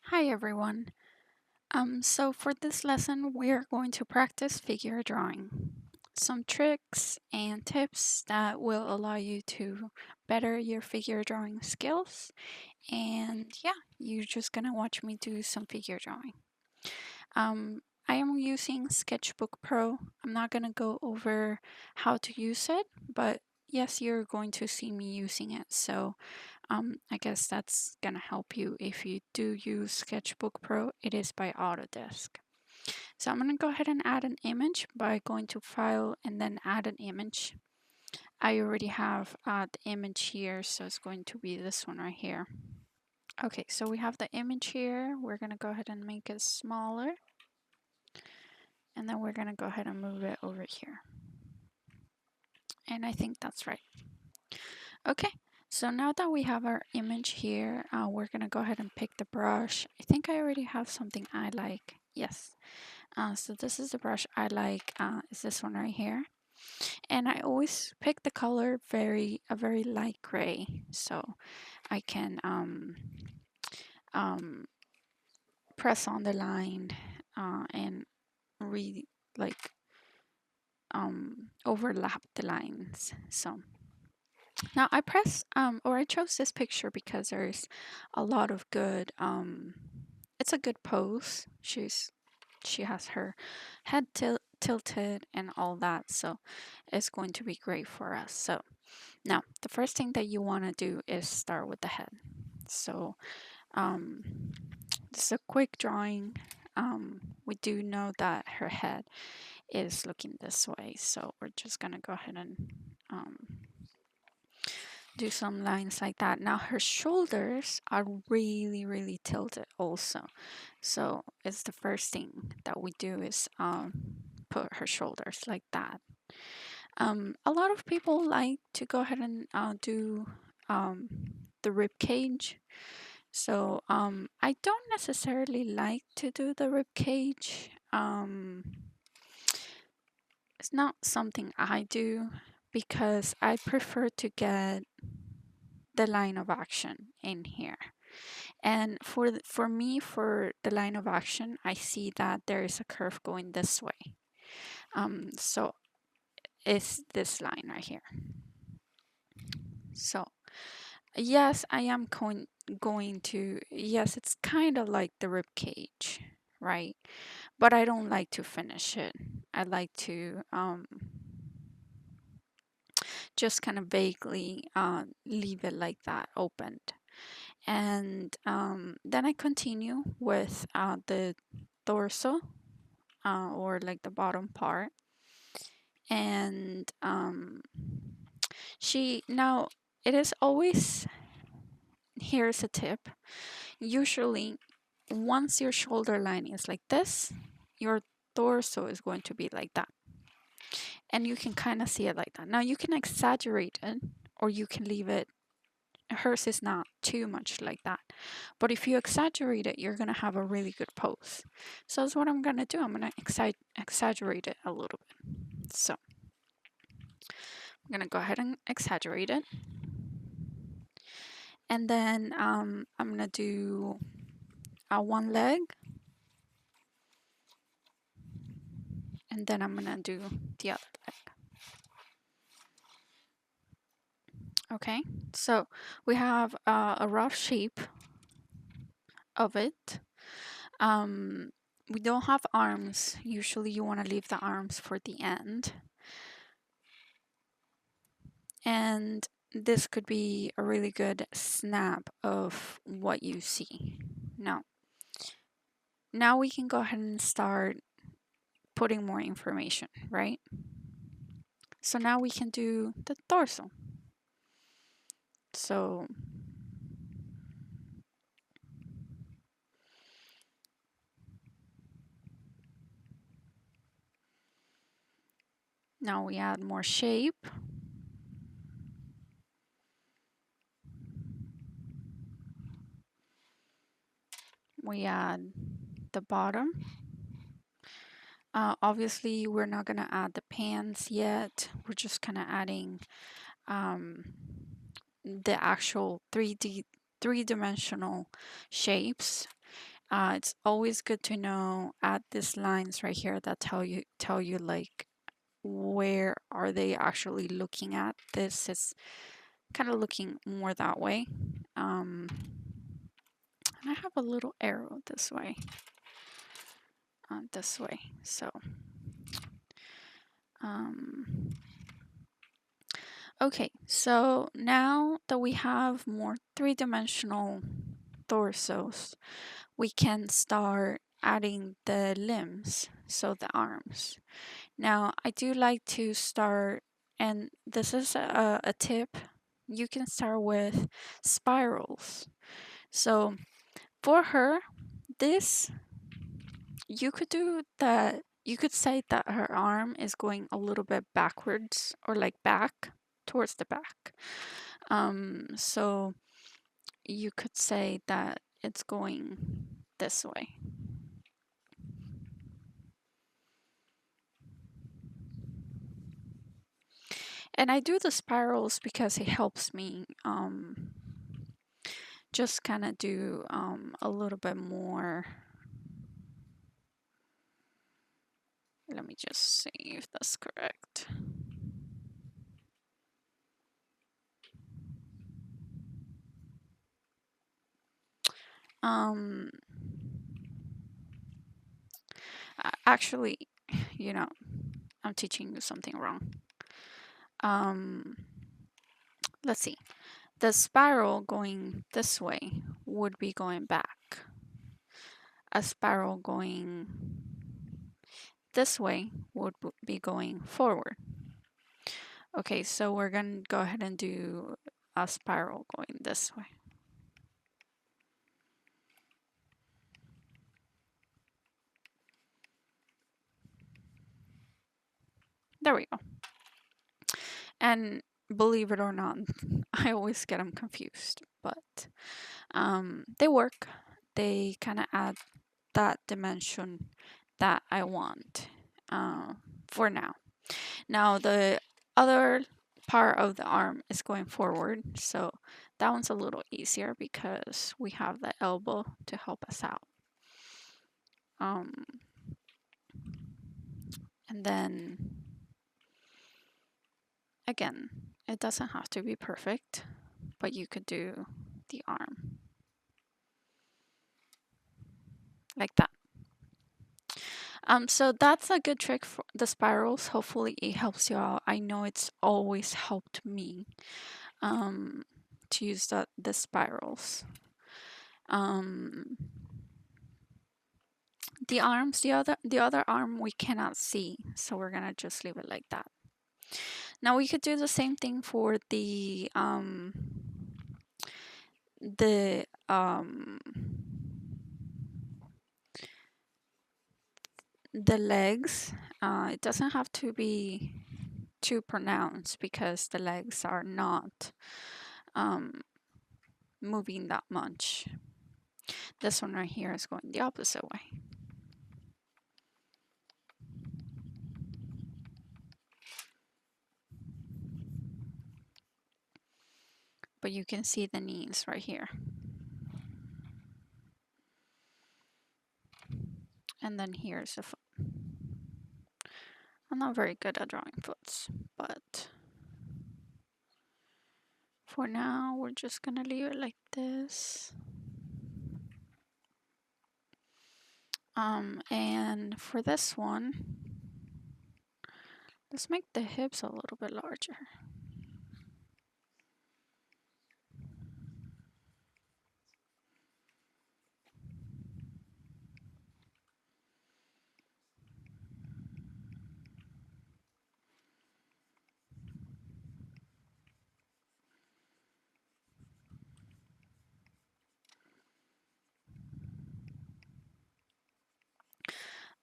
Hi everyone. So for this lesson, we are going to practice figure drawing. Some tricks and tips that will allow you to better your figure drawing skills. And yeah, you're just gonna watch me do some figure drawing. I am using Sketchbook Pro. I'm not gonna go over how to use it, but yes, you're going to see me using it. So I guess that's gonna help you if you do use Sketchbook Pro. It is by Autodesk. So I'm gonna go ahead and add an image by going to File and then Add an image. I already have the image here, so it's going to be this one right here. Okay, so we have the image here. We're gonna go ahead and make it smaller, and then we're gonna go ahead and move it over here. And I think that's right. Okay, so now that we have our image here, we're gonna go ahead and pick the brush. I think I already have something I like. Yes. So this is the brush I like. Is this one right here? And I always pick the color a very light gray, so I can um, press on the line and re like overlap the lines. So now I chose this picture because there's a lot of good it's a good pose. She has her head tilted and all that, so it's going to be great for us. So now the first thing that you want to do is start with the head. So um this is a quick drawing. We do know that her head is looking this way, so we're just gonna go ahead and um, do some lines like that. Now her shoulders are really tilted also. So it's the first thing that we do is put her shoulders like that. A lot of people like to go ahead and do um, the rib cage. So I don't necessarily like to do the rib cage. It's not something I do because I prefer to get the line of action in here. And for me, for the line of action, I see that there is a curve going this way. So it's this line right here. So yes, I am going to, yes, it's kind of like the rib cage, right? But I don't like to finish it. I like to just kind of vaguely leave it like that opened. And then I continue with the torso or like the bottom part. And now it is always, here's a tip. Usually, once your shoulder line is like this, your torso is going to be like that. And you can kind of see it like that. Now you can exaggerate it or you can leave it. Hers is not too much like that. But if you exaggerate it, you're going to have a really good pose. So that's what I'm going to do. I'm going to exaggerate it a little bit. So I'm going to go ahead and exaggerate it. And then I'm going to do one leg. And then I'm going to do the other leg. Okay, so we have a rough shape of it. We don't have arms. Usually you want to leave the arms for the end. And this could be a really good snap of what you see. Now we can go ahead and start putting more information, right? So now we can do the torso. So now we add more shape. We add the bottom. Obviously, we're not going to add the pants yet. We're just kind of adding the actual three-dimensional shapes. It's always good to know add these lines right here that tell you like where are they actually looking at. This is kind of looking more that way. And I have a little arrow this way. So, um, okay. So now that we have more three-dimensional torsos, we can start adding the limbs, so the arms. Now, I do like to start, and this is a tip. You can start with spirals. So for her, this you could do that. You could say that her arm is going a little bit backwards or like back towards the back. So you could say that it's going this way. And I do the spirals because it helps me just kind of do a little bit more. Let me just see if that's correct. Um, actually, you know, I'm teaching you something wrong. Um, let's see. The spiral going this way would be going back. A spiral going this way would be going forward. Okay, so we're going to go ahead and do a spiral going this way. There we go. And believe it or not, I always get them confused, but they work. They kind of add that dimension that I want for now. Now, the other part of the arm is going forward, so that one's a little easier because we have the elbow to help us out. And then again, it doesn't have to be perfect, but you could do the arm like that. So that's a good trick for the spirals. Hopefully it helps you out. I know it's always helped me to use the spirals. The arms, the other arm we cannot see, so we're gonna just leave it like that. Now we could do the same thing for the the legs. It doesn't have to be too pronounced because the legs are not moving that much. This one right here is going the opposite way. But you can see the knees right here. And then here's the foot. I'm not very good at drawing foots, but for now, we're just gonna leave it like this. And for this one, let's make the hips a little bit larger.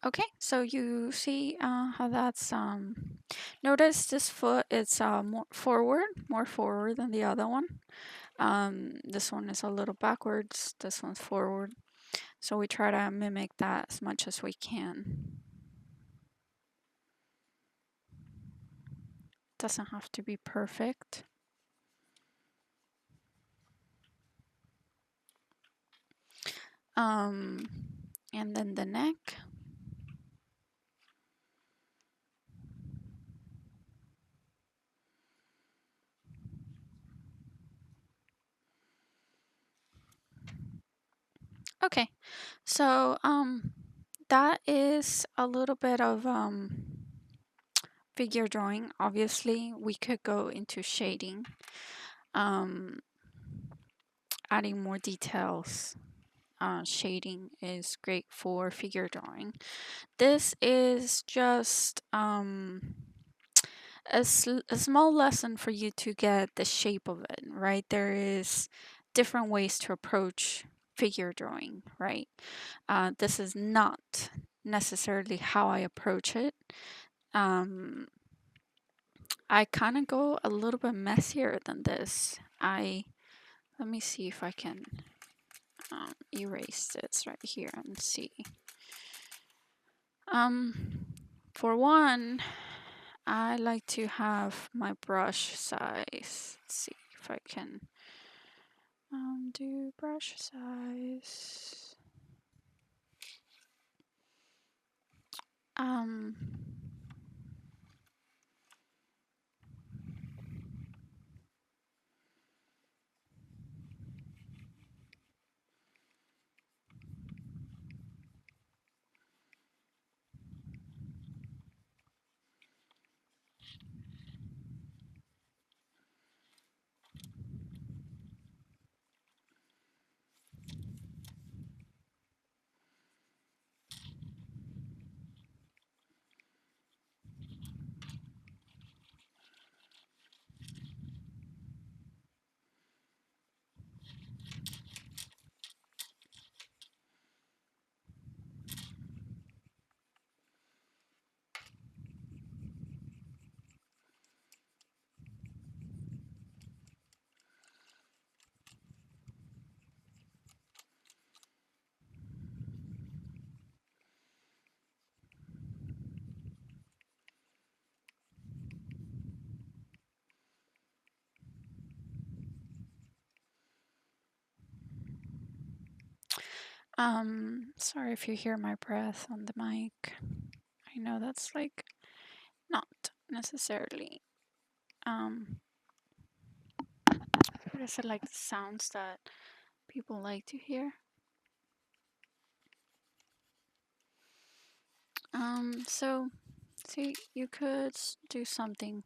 Okay, so you see how that's notice this foot is more forward than the other one. This one is a little backwards, this one's forward. So we try to mimic that as much as we can. Doesn't have to be perfect. Um, and then the neck. Okay, so that is a little bit of figure drawing. Obviously, we could go into shading, um, adding more details. Shading is great for figure drawing. This is just a small lesson for you to get the shape of it, right? There is different ways to approach figure drawing, right? This is not necessarily how I approach it. Um, I kind of go a little bit messier than this. Let me see if I can erase this right here and see. For one, I like to have my brush size. Let's see if I can do brush size. Um, sorry if you hear my breath on the mic. I know that's like not necessarily what is it, like the sounds that people like to hear. So see, you could do something.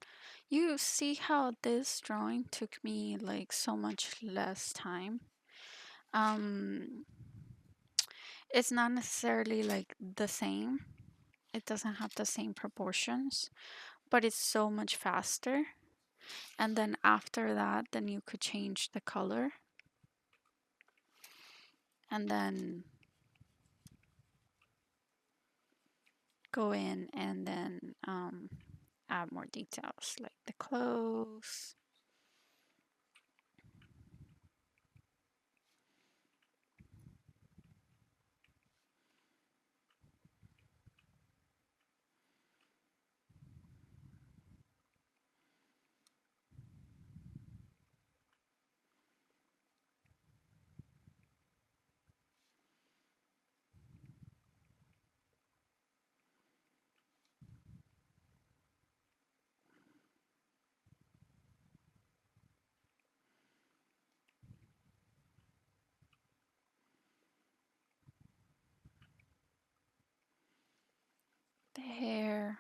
You see how this drawing took me like so much less time. Um, it's not necessarily like the same. It doesn't have the same proportions, but it's so much faster. And then after that, then you could change the color and then go in and then add more details like the clothes. The hair.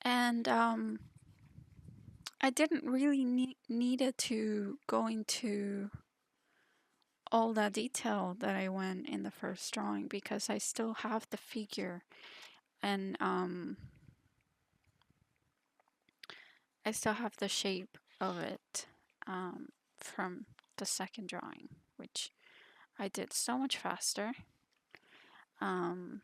And I didn't really needed to go into all that detail that I went in the first drawing because I still have the figure and I still have the shape of it from the second drawing, which I did so much faster. Um,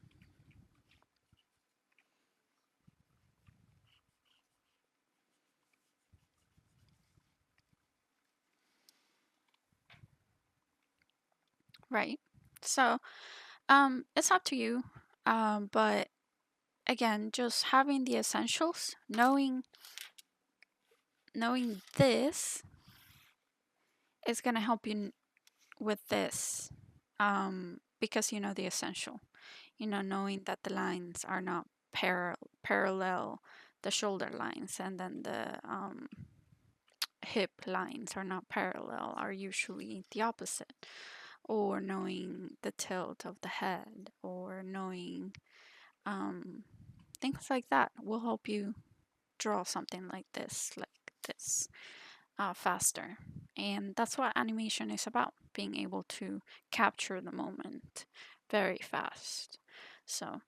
right? So, it's up to you. But again, just having the essentials, knowing this is gonna help you with this, because you know the essential. You know, knowing that the lines are not parallel, the shoulder lines, and then the hip lines are not parallel, are usually the opposite. Or knowing the tilt of the head, or knowing um, things like that will help you draw something like this, faster. And that's what animation is about, being able to capture the moment very fast. So,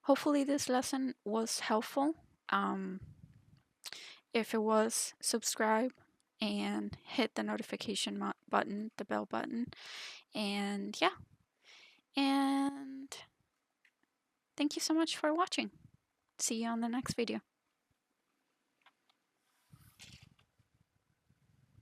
hopefully, this lesson was helpful. Um, if it was, subscribe and hit the notification button, the bell button. And yeah, and thank you so much for watching. See you on the next video.